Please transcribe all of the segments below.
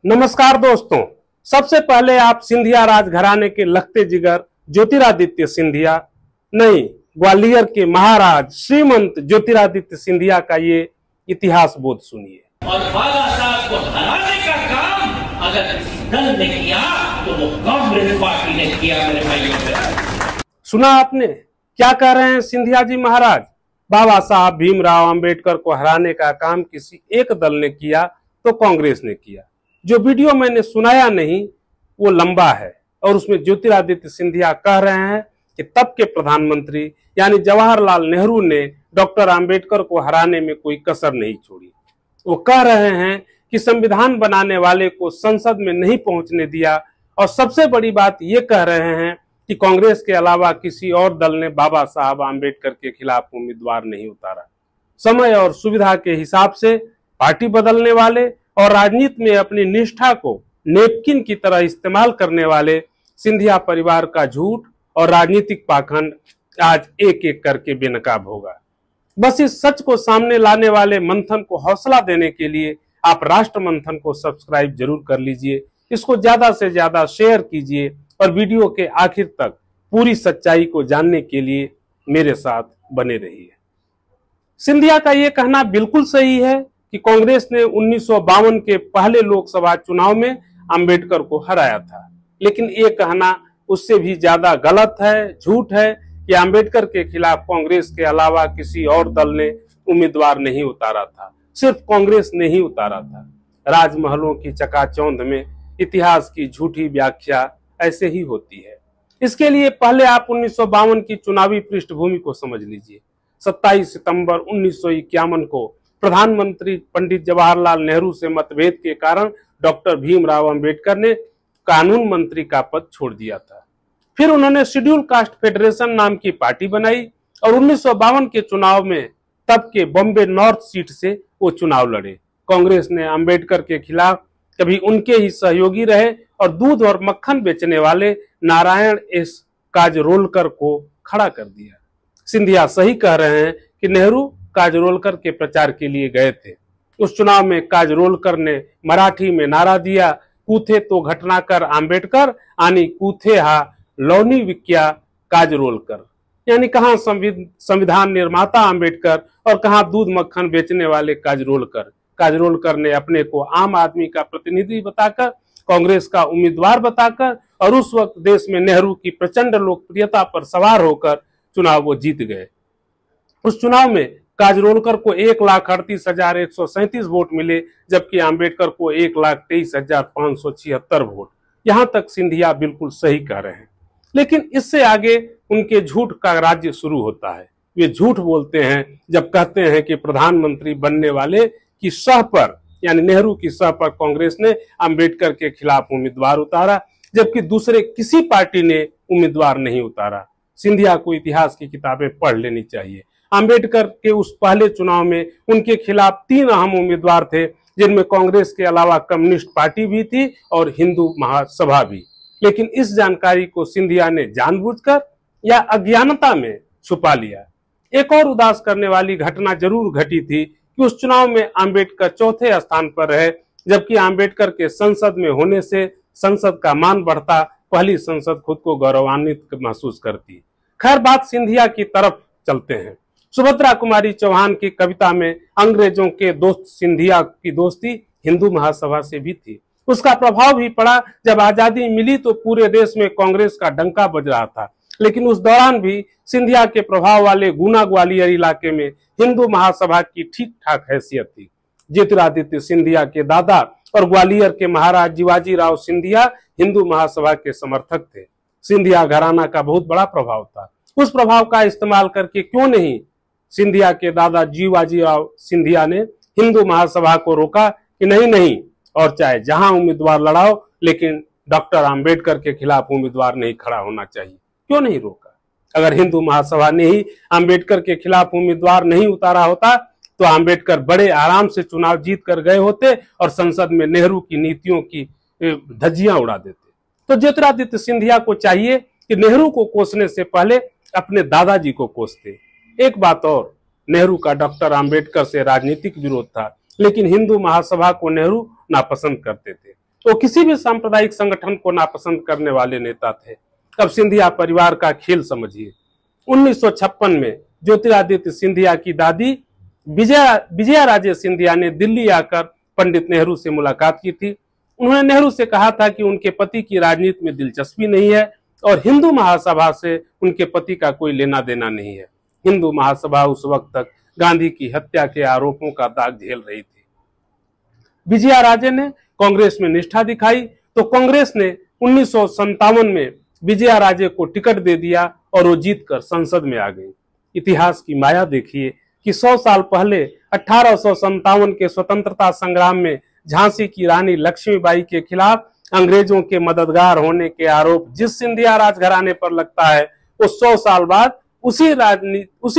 नमस्कार दोस्तों, सबसे पहले आप सिंधिया राजघराने के लखते जिगर ज्योतिरादित्य सिंधिया नहीं, ग्वालियर के महाराज श्रीमंत ज्योतिरादित्य सिंधिया का ये इतिहास बोध सुनिए। और बाला साहब को हराने का काम अगर किसी दल ने किया तो वो कांग्रेस पार्टी ने किया। मेरे भाइयों, सुना आपने क्या कह रहे हैं सिंधिया जी महाराज? बाबा साहब भीमराव अंबेडकर को हराने का काम किसी एक दल ने किया तो कांग्रेस ने किया। जो वीडियो मैंने सुनाया नहीं वो लंबा है और उसमें ज्योतिरादित्य सिंधिया कह रहे हैं कि तब के प्रधानमंत्री यानी जवाहरलाल नेहरू ने डॉक्टर अंबेडकर को हराने में कोई कसर नहीं छोड़ी। वो कह रहे हैं कि संविधान बनाने वाले को संसद में नहीं पहुंचने दिया और सबसे बड़ी बात ये कह रहे हैं कि कांग्रेस के अलावा किसी और दल ने बाबा साहब अंबेडकर के खिलाफ उम्मीदवार नहीं उतारा। समय और सुविधा के हिसाब से पार्टी बदलने वाले और राजनीति में अपनी निष्ठा को नेपकिन की तरह इस्तेमाल करने वाले सिंधिया परिवार का झूठ और राजनीतिक पाखंड आज एक एक करके बेनकाब होगा। बस इस सच को सामने लाने वाले मंथन को हौसला देने के लिए आप राष्ट्र मंथन को सब्सक्राइब जरूर कर लीजिए, इसको ज्यादा से ज्यादा शेयर कीजिए और वीडियो के आखिर तक पूरी सच्चाई को जानने के लिए मेरे साथ बने रहिए। सिंधिया का यह कहना बिल्कुल सही है कि कांग्रेस ने 1952 के पहले लोकसभा चुनाव में अंबेडकर को हराया था, लेकिन ये कहना उससे भी ज्यादा गलत है, झूठ है कि अंबेडकर के खिलाफ कांग्रेस के अलावा किसी और दल ने उम्मीदवार नहीं उतारा था। सिर्फ कांग्रेस ने ही उतारा था। राजमहलों की चकाचौंध में इतिहास की झूठी व्याख्या ऐसे ही होती है। इसके लिए पहले आप 1952 की चुनावी पृष्ठभूमि को समझ लीजिए। 27 सितंबर 1951 को प्रधानमंत्री पंडित जवाहरलाल नेहरू से मतभेद के कारण डॉक्टर भीमराव अंबेडकर ने कानून मंत्री का पद छोड़ दिया था। फिर उन्होंने शेड्यूल कास्ट फेडरेशन नाम की पार्टी बनाई और 1952 के चुनाव में तब के बॉम्बे नॉर्थ सीट से वो चुनाव लड़े। कांग्रेस ने अंबेडकर के खिलाफ कभी उनके ही सहयोगी रहे और दूध और मक्खन बेचने वाले नारायण एस काजरोलकर को खड़ा कर दिया। सिंधिया सही कह रहे हैं कि नेहरू काजरोलकर के प्रचार के लिए गए थे। उस चुनाव में काजरोलकर ने मराठी में नारा दिया, कूथे तो घटनाकर अंबेडकर आनी कूथे हा लौनी विक्या काजरोलकर, यानी कहां संविधान निर्माता अंबेडकर और कहां दूध मक्खन बेचने वाले काजरोलकर। काजरोलकर ने अपने को आम आदमी का प्रतिनिधि बताकर, कांग्रेस का उम्मीदवार बताकर और उस वक्त देश में नेहरू की प्रचंड लोकप्रियता पर सवार होकर चुनाव वो जीत गए। उस चुनाव में काजरोलकर को 1,38,137 वोट मिले, जबकि अंबेडकर को 1,23,576 वोट। यहां तक सिंधिया बिल्कुल सही कह रहे हैं, लेकिन इससे आगे उनके झूठ का राज्य शुरू होता है। वे झूठ बोलते हैं जब कहते हैं कि प्रधानमंत्री बनने वाले की सह पर यानी नेहरू की सह पर कांग्रेस ने अंबेडकर के खिलाफ उम्मीदवार उतारा, जबकि दूसरे किसी पार्टी ने उम्मीदवार नहीं उतारा। सिंधिया को इतिहास की किताबें पढ़ लेनी चाहिए। अंबेडकर के उस पहले चुनाव में उनके खिलाफ 3 अहम उम्मीदवार थे, जिनमें कांग्रेस के अलावा कम्युनिस्ट पार्टी भी थी और हिंदू महासभा भी। लेकिन इस जानकारी को सिंधिया ने जानबूझकर या अज्ञानता में छुपा लिया। एक और उदास करने वाली घटना जरूर घटी थी कि उस चुनाव में अंबेडकर चौथे स्थान पर रहे, जबकि अंबेडकर के संसद में होने से संसद का मान बढ़ता, पहली संसद खुद को गौरवान्वित महसूस करती। खैर, बात सिंधिया की तरफ चलते हैं। सुभद्रा कुमारी चौहान की कविता में अंग्रेजों के दोस्त सिंधिया की दोस्ती हिंदू महासभा से भी थी। उसका प्रभाव भी पड़ा। जब आजादी मिली तो पूरे देश में कांग्रेस का डंका बज रहा था, लेकिन उस दौरान भी सिंधिया के प्रभाव वाले गुना ग्वालियर इलाके में हिंदू महासभा की ठीक ठाक हैसियत थी। ज्योतिरादित्य सिंधिया के दादा और ग्वालियर के महाराज जीवाजी राव सिंधिया हिंदू महासभा के समर्थक थे। सिंधिया घराना का बहुत बड़ा प्रभाव था। उस प्रभाव का इस्तेमाल करके क्यों नहीं सिंधिया के दादा जीवाजी राव सिंधिया ने हिंदू महासभा को रोका कि नहीं और चाहे जहां उम्मीदवार लड़ाओ, लेकिन डॉक्टर अंबेडकर के खिलाफ उम्मीदवार नहीं खड़ा होना चाहिए। क्यों नहीं रोका? अगर हिंदू महासभा ने ही अंबेडकर के खिलाफ उम्मीदवार नहीं उतारा होता तो अंबेडकर बड़े आराम से चुनाव जीत कर गए होते और संसद में नेहरू की नीतियों की धज्जियां उड़ा देते। तो ज्योतिरादित्य सिंधिया को चाहिए कि नेहरू को कोसने से पहले अपने दादाजी को कोसते। एक बात और, नेहरू का डॉक्टर अंबेडकर से राजनीतिक विरोध था, लेकिन हिंदू महासभा को नेहरू नापसंद करते थे। वो किसी भी सांप्रदायिक संगठन को नापसंद करने वाले नेता थे। अब सिंधिया परिवार का खेल समझिए। 1956 में ज्योतिरादित्य सिंधिया की दादी विजया राजे सिंधिया ने दिल्ली आकर पंडित नेहरू से मुलाकात की थी। उन्होंने नेहरू से कहा था कि उनके पति की राजनीति में दिलचस्पी नहीं है और हिंदू महासभा से उनके पति का कोई लेना देना नहीं है। हिंदू महासभा उस वक्त तक गांधी की हत्या के आरोपों का दाग झेल रही थी। विजया राजे ने कांग्रेस में निष्ठा दिखाई तो कांग्रेस ने 1957 में विजया राजे को टिकट दे दिया और वो जीतकर संसद में आ गई। इतिहास की माया देखिए कि 100 साल पहले 1857 के स्वतंत्रता संग्राम में झांसी की रानी लक्ष्मीबाई के खिलाफ अंग्रेजों के मददगार होने के आरोप जिस सिंधिया राजघराने पर लगता है, वो 100 साल बाद उसी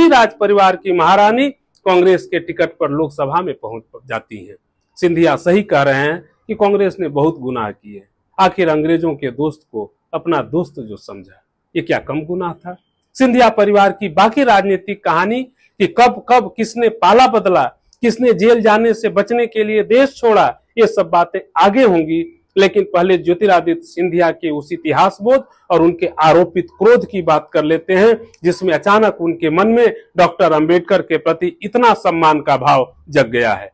राज परिवार की महारानी कांग्रेस के टिकट पर लोकसभा में पहुंच जाती है। सिंधिया सही कह रहे हैं कि कांग्रेस ने बहुत गुनाह किए। आखिर अंग्रेजों के दोस्त को अपना दोस्त जो समझा, ये क्या कम गुनाह था? सिंधिया परिवार की बाकी राजनीतिक कहानी कि कब कब किसने पाला बदला, किसने जेल जाने से बचने के लिए देश छोड़ा, ये सब बातें आगे होंगी। लेकिन पहले ज्योतिरादित्य सिंधिया के उस इतिहास बोध और उनके आरोपित क्रोध की बात कर लेते हैं, जिसमें अचानक उनके मन में डॉक्टर अंबेडकर के प्रति इतना सम्मान का भाव जग गया है।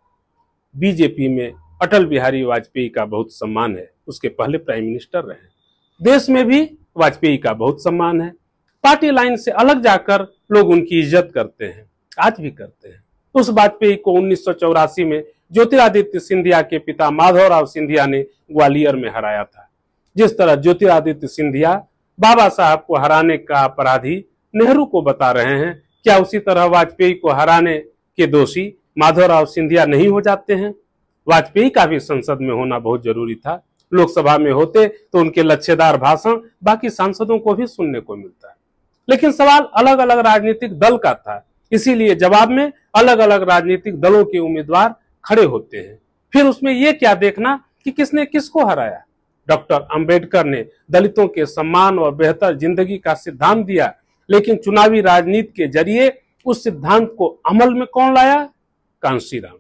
बीजेपी में अटल बिहारी वाजपेयी का बहुत सम्मान है, उसके पहले प्राइम मिनिस्टर रहे। देश में भी वाजपेयी का बहुत सम्मान है। पार्टी लाइन से अलग जाकर लोग उनकी इज्जत करते हैं, आज भी करते हैं। उस वाजपेयी को 1984 में ज्योतिरादित्य सिंधिया के पिता माधवराव सिंधिया ने ग्वालियर में हराया था। जिस तरह ज्योतिरादित्य सिंधिया बाबा साहब को हराने का अपराधी नेहरू को बता रहे हैं, क्या उसी तरह वाजपेयी को हराने के दोषी माधवराव सिंधिया नहीं हो जाते हैं? वाजपेयी का भी संसद में होना बहुत जरूरी था। लोकसभा में होते तो उनके लच्छेदार भाषण बाकी सांसदों को भी सुनने को मिलता है। लेकिन सवाल अलग अलग राजनीतिक दल का था, इसीलिए जवाब में अलग अलग राजनीतिक दलों के उम्मीदवार खड़े होते हैं। फिर उसमें यह क्या देखना कि किसने किसको हराया। डॉक्टर अंबेडकर ने दलितों के सम्मान और बेहतर जिंदगी का सिद्धांत दिया, लेकिन चुनावी राजनीति के जरिए उस सिद्धांत को अमल में कौन लाया? कांशीराम।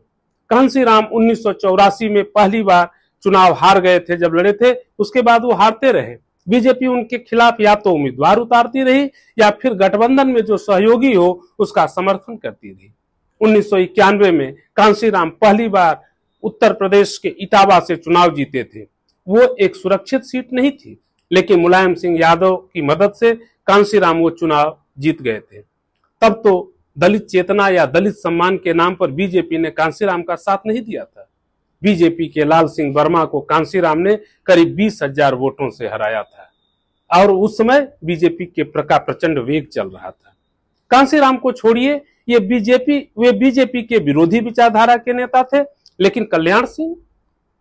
कांशीराम 1984 में पहली बार चुनाव हार गए थे जब लड़े थे, उसके बाद वो हारते रहे। बीजेपी उनके खिलाफ या तो उम्मीदवार उतारती रही या फिर गठबंधन में जो सहयोगी हो उसका समर्थन करती रही। 1991 में कांशीराम पहली बार उत्तर प्रदेश के इटावा से चुनाव जीते थे। वो एक सुरक्षित सीट नहीं थी, लेकिन मुलायम सिंह यादव की मदद से कांशीराम वो चुनाव जीत गए थे। तब तो दलित चेतना या दलित सम्मान के नाम पर बीजेपी ने कांशीराम का साथ नहीं दिया था। बीजेपी के लाल सिंह वर्मा को कांशीराम ने करीब 20,000 वोटों से हराया था और उस समय बीजेपी के प्रचंड वेग चल रहा था। कांशीराम को छोड़िए, वे बीजेपी के विरोधी विचारधारा के नेता थे। लेकिन कल्याण सिंह,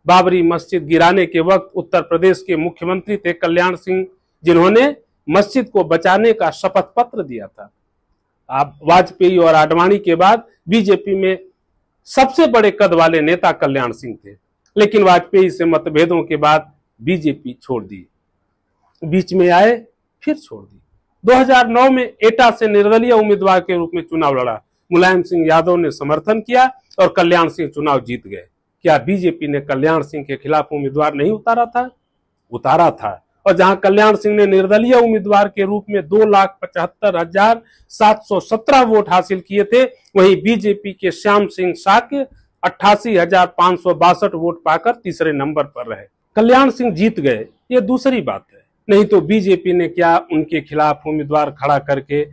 बाबरी मस्जिद गिराने के वक्त उत्तर प्रदेश के मुख्यमंत्री थे कल्याण सिंह, जिन्होंने मस्जिद को बचाने का शपथ पत्र दिया था। आप वाजपेयी और आडवाणी के बाद बीजेपी में सबसे बड़े कद वाले नेता कल्याण सिंह थे, लेकिन वाजपेयी से मतभेदों के बाद बीजेपी छोड़ दी, बीच में आए फिर छोड़ दी। 2009 में एटा से निर्दलीय उम्मीदवार के रूप में चुनाव लड़ा। मुलायम सिंह यादव ने समर्थन किया और कल्याण सिंह चुनाव जीत गए। क्या बीजेपी ने कल्याण सिंह के खिलाफ उम्मीदवार नहीं उतारा था? उतारा था। और जहां कल्याण सिंह ने निर्दलीय उम्मीदवार के रूप में 2,75,717 वोट हासिल किए थे, वहीं बीजेपी के श्याम सिंह साक्य 88,562 वोट पाकर तीसरे नंबर पर रहे। कल्याण सिंह जीत गए, ये दूसरी बात है। नहीं तो बीजेपी ने क्या उनके खिलाफ उम्मीदवार खड़ा करके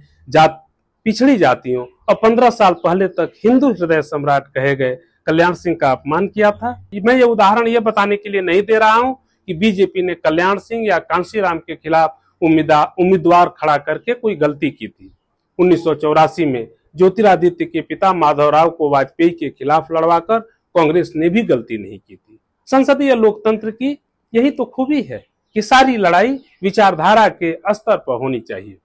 पिछड़ी जातियों और 15 साल पहले तक हिंदू हृदय सम्राट कहे गए कल्याण सिंह का अपमान किया था? मैं ये उदाहरण ये बताने के लिए नहीं दे रहा हूं कि बीजेपी ने कल्याण सिंह या कांशीराम के खिलाफ उम्मीदवार खड़ा करके कोई गलती की थी। 1984 में ज्योतिरादित्य के पिता माधवराव को वाजपेयी के खिलाफ लड़वाकर कांग्रेस ने भी गलती नहीं की थी। संसदीय लोकतंत्र की यही तो खूबी है कि सारी लड़ाई विचारधारा के स्तर पर होनी चाहिए।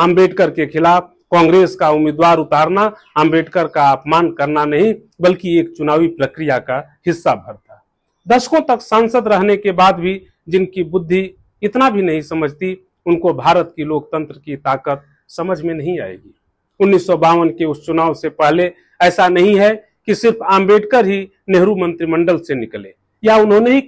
अंबेडकर के खिलाफ कांग्रेस का उम्मीदवार उतारना अंबेडकर का अपमान करना नहीं, बल्कि एक चुनावी प्रक्रिया का हिस्सा भर था। दशकों तक सांसद रहने के बाद भी जिनकी बुद्धि इतना भी नहीं समझती, उनको भारत की लोकतंत्र की ताकत समझ में नहीं आएगी। 1952 के उस चुनाव से पहले ऐसा नहीं है कि सिर्फ अंबेडकर ही नेहरू मंत्रिमंडल से निकले या उन्होंने ही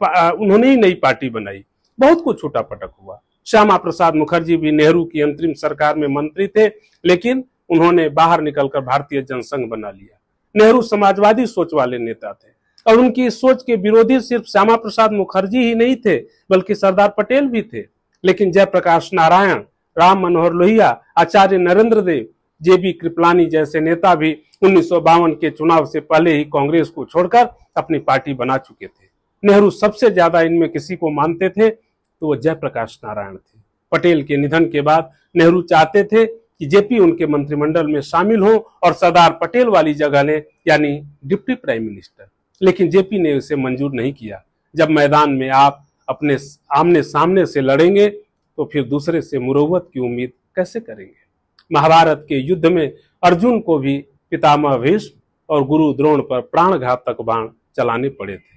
उन्होंने ही नई पार्टी बनाई। बहुत कुछ उठापटक हुआ। श्यामा प्रसाद मुखर्जी भी नेहरू की अंतरिम सरकार में मंत्री थे, लेकिन उन्होंने बाहर निकलकर भारतीय जनसंघ बना लिया। नेहरू समाजवादी सोच वाले नेता थे और उनकी इस सोच के विरोधी सिर्फ श्यामा प्रसाद मुखर्जी ही नहीं थे, बल्कि सरदार पटेल भी थे। लेकिन जयप्रकाश नारायण, राम मनोहर लोहिया, आचार्य नरेंद्र देव, जेबी कृपलानी जैसे नेता भी 1952 के चुनाव से पहले ही कांग्रेस को छोड़कर अपनी पार्टी बना चुके थे। नेहरू सबसे ज्यादा इनमें किसी को मानते थे तो वो जयप्रकाश नारायण थे। पटेल के निधन के बाद नेहरू चाहते थे कि जेपी उनके मंत्रिमंडल में शामिल हो और सरदार पटेल वाली जगह लें, यानी डिप्टी प्राइम मिनिस्टर। लेकिन जेपी ने उसे मंजूर नहीं किया। जब मैदान में आप अपने आमने सामने से लड़ेंगे तो फिर दूसरे से मुरव्वत की उम्मीद कैसे करेंगे। महाभारत के युद्ध में अर्जुन को भी पितामह भीष्म और गुरु द्रोण पर प्राणघातक बाण चलाने पड़े थे।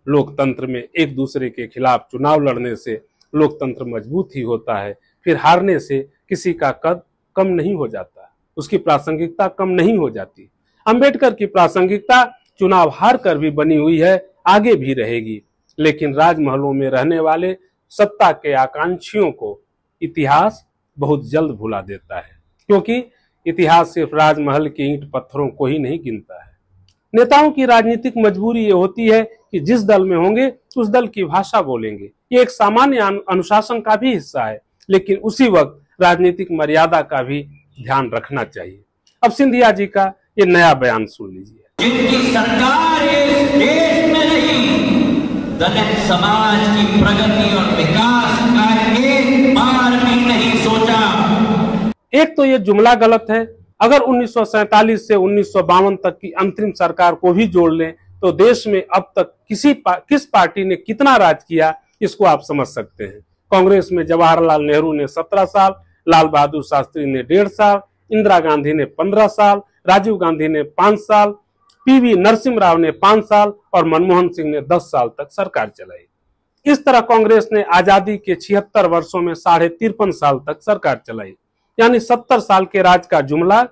लोकतंत्र में एक दूसरे के खिलाफ चुनाव लड़ने से लोकतंत्र मजबूत ही होता है, फिर हारने से किसी का कद कम नहीं हो जाता, उसकी प्रासंगिकता कम नहीं हो जाती। अंबेडकर की प्रासंगिकता चुनाव हार कर भी बनी हुई है, आगे भी रहेगी। लेकिन राजमहलों में रहने वाले सत्ता के आकांक्षियों को इतिहास बहुत जल्द भुला देता है, क्योंकि इतिहास सिर्फ राजमहल के ईंट पत्थरों को ही नहीं गिनता है। नेताओं की राजनीतिक मजबूरी ये होती है कि जिस दल में होंगे उस दल की भाषा बोलेंगे। ये एक सामान्य अनुशासन का भी हिस्सा है, लेकिन उसी वक्त राजनीतिक मर्यादा का भी ध्यान रखना चाहिए। अब सिंधिया जी का ये नया बयान सुन लीजिए। जिनकी सरकार इस देश में नहीं, दलित समाज की प्रगति और विकास का एक बार भी नहीं सोचा। एक तो ये जुमला गलत है। अगर 1947 से 1952 तक की अंतरिम सरकार को भी जोड़ लें तो देश में अब तक किस पार्टी ने कितना राज किया, इसको आप समझ सकते हैं। कांग्रेस में जवाहरलाल नेहरू ने 17 साल, लाल बहादुर शास्त्री ने 1.5 साल, इंदिरा गांधी ने 15 साल, राजीव गांधी ने 5 साल, पीवी नरसिम्हा राव ने 5 साल और मनमोहन सिंह ने 10 साल तक सरकार चलाई। इस तरह कांग्रेस ने आजादी के 76 वर्षों में 53.5 साल तक सरकार चलाई। यानी 70 साल के राज का जुमला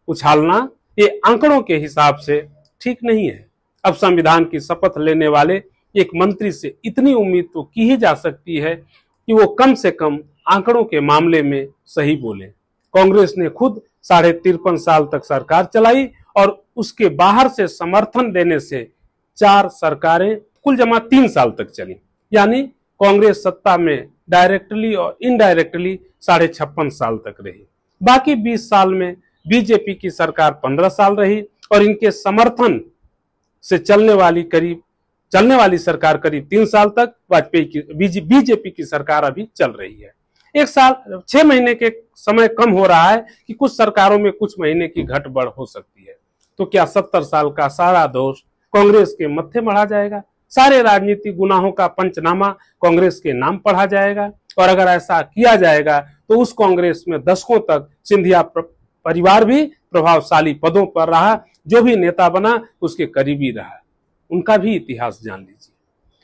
उछालना ये आंकड़ों के हिसाब से ठीक नहीं है। अब संविधान की शपथ लेने वाले एक मंत्री से इतनी उम्मीद तो की ही जा सकती है कि वो कम से कम आंकड़ों के मामले में सही बोले। कांग्रेस ने खुद 53.5 साल तक सरकार चलाई और उसके बाहर से समर्थन देने से 4 सरकारें कुल जमा 3 साल तक चली। यानी कांग्रेस सत्ता में डायरेक्टली और इनडायरेक्टली 56.5 साल तक रही। बाकी 20 साल में बीजेपी की सरकार 15 साल रही और इनके समर्थन से चलने वाली सरकार करीब 3 साल तक, बीजेपी की सरकार अभी चल रही है। 1 साल 6 महीने के समय कम हो रहा है कि कुछ सरकारों में कुछ महीने की घट बढ़ हो सकती है। तो क्या 70 साल का सारा दोष कांग्रेस के मत्थे मढ़ा जाएगा? सारे राजनीतिक गुनाहों का पंचनामा कांग्रेस के नाम पढ़ा जाएगा? और अगर ऐसा किया जाएगा तो उस कांग्रेस में दशकों तक सिंधिया परिवार भी प्रभावशाली पदों पर रहा, जो भी नेता बना उसके करीबी रहा। उनका भी इतिहास जान लीजिए।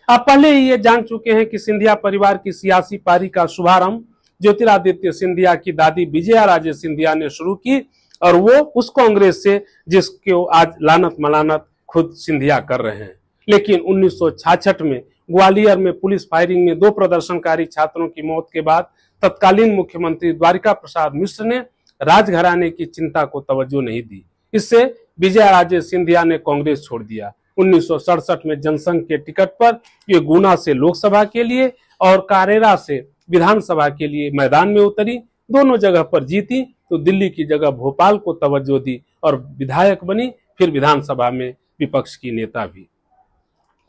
आप पहले ही ये जान चुके हैं कि सिंधिया परिवार की सियासी पारी का शुभारंभ ज्योतिरादित्य सिंधिया की दादी विजया राजे सिंधिया ने शुरू की, और वो उस कांग्रेस से जिसको आज लानत मलानत खुद सिंधिया कर रहे हैं। लेकिन 1966 में ग्वालियर में पुलिस फायरिंग में 2 प्रदर्शनकारी छात्रों की मौत के बाद तत्कालीन मुख्यमंत्री द्वारिका प्रसाद मिश्र ने राजघराने की चिंता को तवज्जो नहीं दी। इससे विजया राजे सिंधिया ने कांग्रेस छोड़ दिया। 1967 में जनसंघ के टिकट पर ये गुना से लोकसभा के लिए और कारेरा से विधानसभा के लिए मैदान में उतरी। दोनों जगह पर जीती तो दिल्ली की जगह भोपाल को तवज्जो दी और विधायक बनी, फिर विधानसभा में विपक्ष की नेता भी।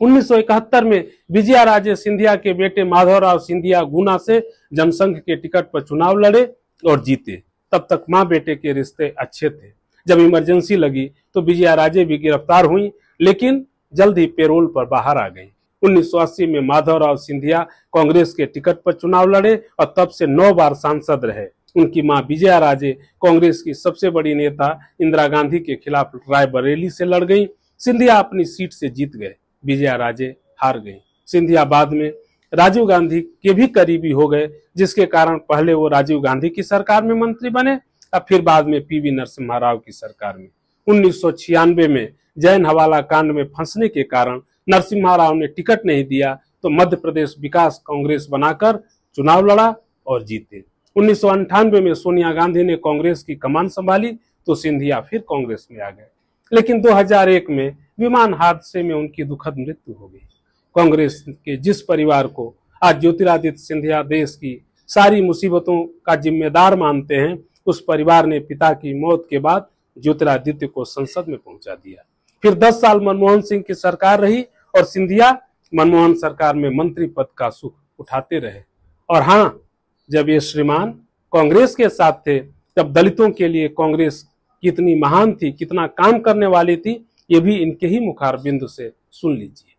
1971 में विजया राजे सिंधिया के बेटे माधवराव सिंधिया गुना से जनसंघ के टिकट पर चुनाव लड़े और जीते। तब तक मां बेटे के रिश्ते अच्छे थे। जब इमरजेंसी लगी तो विजया राजे भी गिरफ्तार हुई, लेकिन जल्द ही पैरोल पर बाहर आ गई। 1980 में माधवराव सिंधिया कांग्रेस के टिकट पर चुनाव लड़े और तब से 9 बार सांसद रहे। उनकी मां विजया राजे कांग्रेस की सबसे बड़ी नेता इंदिरा गांधी के खिलाफ रायबरेली से लड़ गई। सिंधिया अपनी सीट से जीत गए, विजया राजे हार गई। सिंधिया बाद में राजीव गांधी के भी करीबी हो गए, जिसके कारण पहले वो राजीव गांधी की सरकार में मंत्री बने और फिर बाद में पीवी नरसिम्हा राव की सरकार में। 1996 में जैन हवाला कांड में फंसने के कारण नरसिम्हा राव ने टिकट नहीं दिया तो मध्य प्रदेश विकास कांग्रेस बनाकर चुनाव लड़ा और जीते। 1998 में सोनिया गांधी ने कांग्रेस की कमान संभाली तो सिंधिया फिर कांग्रेस में आ गए, लेकिन 2001 में विमान हादसे में उनकी दुखद मृत्यु हो गई। कांग्रेस के जिस परिवार को आज ज्योतिरादित्य सिंधिया देश की सारी मुसीबतों का जिम्मेदार मानते हैं, उस परिवार ने पिता की मौत के बाद ज्योतिरादित्य को संसद में पहुंचा दिया। फिर 10 साल मनमोहन सिंह की सरकार रही और सिंधिया मनमोहन सरकार में मंत्री पद का सुख उठाते रहे। और हाँ, जब ये श्रीमान कांग्रेस के साथ थे तब दलितों के लिए कांग्रेस कितनी महान थी, कितना काम करने वाली थी, ये भी इनके ही मुखारबिंद से सुन लीजिए।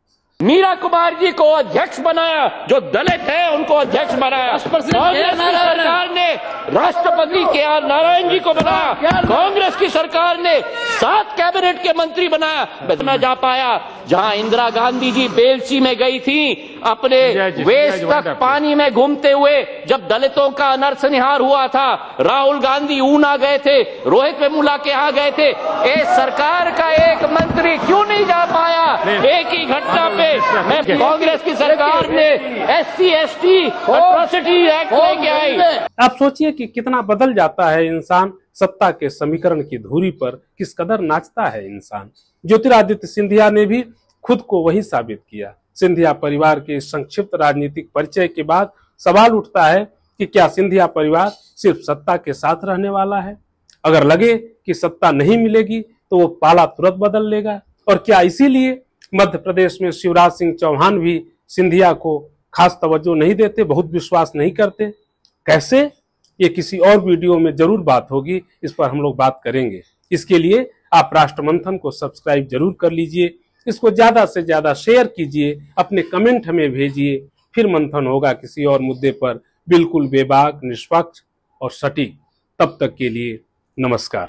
मीरा कुमार जी को अध्यक्ष बनाया, जो दलित है उनको अध्यक्ष बनाया। कांग्रेस की सरकार ने राष्ट्रपति के आर नारायण जी को बनाया। कांग्रेस की सरकार ने 7 कैबिनेट के मंत्री बनाया। मैं जा पाया जहां इंदिरा गांधी जी बेलची में गई थी अपने वेस्ट तक पानी में घूमते हुए, जब दलितों का नरसंहार हुआ था। राहुल गांधी ऊना गए थे, रोहित वेमुला के यहाँ गए थे। इस सरकार का एक मंत्री क्यों नहीं जा पाया? एक ही घटना पे कांग्रेस की सरकार ने SC ST एट्रोसिटी एक्ट लेके आई। आप सोचिए कि कितना बदल जाता है इंसान सत्ता के समीकरण की धुरी पर, किस कदर नाचता है इंसान। ज्योतिरादित्य सिंधिया ने भी खुद को वही साबित किया। सिंधिया परिवार के संक्षिप्त राजनीतिक परिचय के बाद सवाल उठता है कि क्या सिंधिया परिवार सिर्फ सत्ता के साथ रहने वाला है? अगर लगे कि सत्ता नहीं मिलेगी तो वो पाला तुरंत बदल लेगा। और क्या इसीलिए मध्य प्रदेश में शिवराज सिंह चौहान भी सिंधिया को खास तवज्जो नहीं देते, बहुत विश्वास नहीं करते? कैसे? ये किसी और वीडियो में जरूर बात होगी, इस पर हम लोग बात करेंगे। इसके लिए आप राष्ट्रमंथन को सब्सक्राइब जरूर कर लीजिए, इसको ज्यादा से ज्यादा शेयर कीजिए, अपने कमेंट हमें भेजिए। फिर मंथन होगा किसी और मुद्दे पर, बिल्कुल बेबाक, निष्पक्ष और सटीक। तब तक के लिए नमस्कार।